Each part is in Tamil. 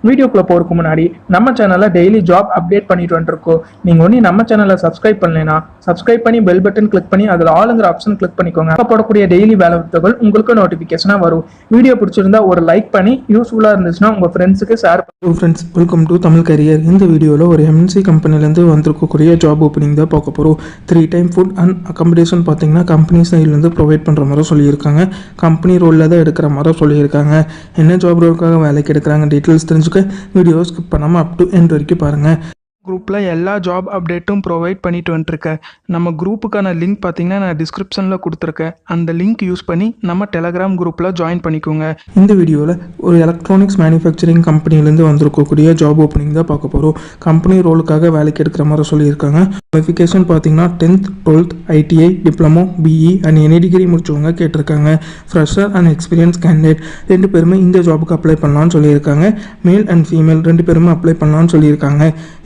வீடியோக்குள்ள போறதுக்கு முன்னாடி நம்ம சேனல்ல டெய்லி ஜாப் அப்டேட் பண்ணிட்டு வந்துருக்கோம். நீங்க ஒண்ணு நம்ம சேனலை சப்ஸ்கிரைப் பண்ணலைன்னா சப்ஸ்கிரைப் பண்ணி பெல் பட்டன் கிளிக் பண்ணி அதில் ஆளுங்கிற ஆப்ஷன் கிளிக் பண்ணிக்கோங்க. அப்போ போடக்கூடிய டெய்லி வேலை வாய்ப்புகள் உங்களுக்கு நோட்டிபிகேஷனா வரும். வீடியோ பிடிச்சிருந்தா ஒரு லைக் பண்ணி யூஸ்ஃபுல்லா இருந்துச்சுன்னா உங்க ஃப்ரெண்ட்ஸுக்கு ஷேர் பண்ணுங்க. Friends, welcome to Tamil career. இந்த வீடியோவில் ஒரு எம்என்சி கம்பெனிலேருந்து வந்திருக்கக்கூடிய ஜாப் ஓப்பனிங் தான் பார்க்க போகிறோம். 3 டைம் ஃபுட் அண்ட் அகாமடேஷன் பார்த்தீங்கன்னா கம்பெனி சைட்லேருந்து ப்ரொவைட் பண்ணுற மாதிரி சொல்லியிருக்காங்க. கம்பெனி ரோலில் தான் எடுக்கிற மாதிரி சொல்லியிருக்காங்க. என்ன ஜாப் ரோலுக்காக வேலைக்கு எடுக்கிறாங்க டீட்டெயில்ஸ் தெரிஞ்சுக்க வீடியோ ஸ்கிப் பண்ணாமல் அப் டு எண்ட் வரைக்கும் பாருங்கள். குரூப்பில் எல்லா ஜாப் அப்டேட்டும் ப்ரொவைட் பண்ணிட்டு வந்துருக்கேன். நம்ம குரூப்புக்கான லிங்க் பார்த்தீங்கன்னா நான் டிஸ்கிரிப்ஷனில் கொடுத்துருக்கேன். அந்த லிங்க் யூஸ் பண்ணி நம்ம டெலகிராம் குரூப்பில் ஜாயின் பண்ணிக்கோங்க. இந்த வீடியோவில் ஒரு எலக்ட்ரானிக்ஸ் மேனுஃபேக்சரிங் கம்பெனிலேருந்து வந்திருக்கக்கூடிய ஜாப் ஓப்பனிங் தான் பார்க்க போகிறோம். கம்பெனி ரோலுக்காக வேலைக்கு எடுக்கிற மாதிரி சொல்லியிருக்காங்க. குவாலிஃபிகேஷன் பார்த்தீங்கன்னா 10th 12th ITI diploma BE and any degree முடிச்சவங்க கேட்டிருக்காங்க. ஃப்ரெஷர் அண்ட் எக்ஸ்பீரியன்ஸ் கேண்டிடேட் 2 பேருமே இந்த ஜாபுக்கு அப்ளை பண்ணலான்னு சொல்லியிருக்காங்க. மேல் அண்ட் ஃபீமேல் 2 பேருமே அப்ளை பண்ணலான்னு சொல்லியிருக்காங்க.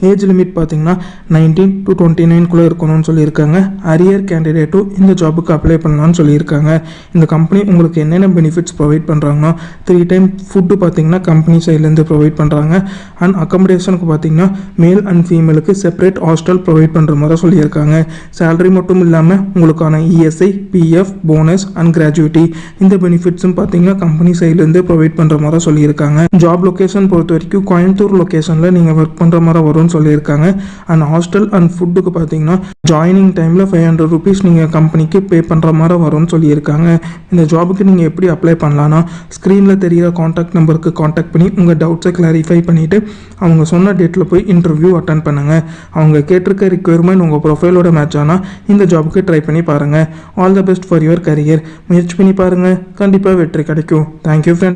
ஏஜ் லிமிட் பார்த்தீங்கன்னா 19 to 29 இருக்கணும்னு சொல்லியிருக்காங்க. அரியர் கேண்டிடேட்டும் இந்த ஜாபுக்கு அப்ளை பண்ணலான்னு சொல்லியிருக்காங்க. இந்த கம்பெனி உங்களுக்கு என்னென்ன பெனிஃபிட்ஸ் ப்ரொவைட் பண்ணுறாங்கன்னா 3 டைம் ஃபுட்டு பார்த்தீங்கன்னா கம்பெனி சைட்லேருந்து ப்ரொவைட் பண்ணுறாங்க. அண்ட் அக்காமடேஷனுக்கு பார்த்தீங்கன்னா மேல் அண்ட் ஃபீமேலுக்கு செப்பரேட் ஹாஸ்டல் ப்ரொவைட் பண்ணுற மாதிரி சொல்லியிருக்காங்க. சேலரி மட்டும் இல்லாமல் உங்களுக்கான ESI, PF, bonus and gratuity இந்த பெனிஃபிட்ஸும் பார்த்தீங்கன்னா கம்பெனி சைட்லேருந்து ப்ரொவைட் பண்ணுற மாதிரி சொல்லியிருக்காங்க. ஜாப் லொக்கேஷன் பொறுத்த வரைக்கும் கோயம்புத்தூர் லொக்கேஷனில் நீங்கள் ஒர்க் பண்ணுற மாதிரி வரும்னு சொல்லியிருக்காங்க. அண்ட் ஹாஸ்டல் அண்ட் ஃபுட்டுக்கு பார்த்தீங்கன்னா ஜாயினிங் டைமில் 500 rupees நீங்கள் கம்பெனிக்கு பே பண்ணுற மாதிரி வரும்னு சொல்லியிருக்காங்க. இந்த ஜாபுக்கு நீங்கள் எப்படி அப்ளை பண்ணலான்னா ஸ்க்ரீனில் தெரிகிற காண்டாக்ட் நம்பருக்கு காண்டாக்ட் பண்ணி உங்கள் டவுட்ஸை கிளாரிஃபை பண்ணிவிட்டு அவங்க சொன்ன டேட்டில் போய் இன்டர்வியூ அட்டன் பண்ணுங்கள். அவங்க கேட்டிருக்க ரிக்வயர்மெண்ட் உங்கள் ப்ரொஃபைலோட மேட்ச் ஆனால் இந்த ஜாபுக்கு ட்ரை பண்ணி பாருங்கள். All the best for your career. முயற்சி பண்ணி பாருங்கள், கண்டிப்பாக வெற்றி கிடைக்கும். Thank you friends.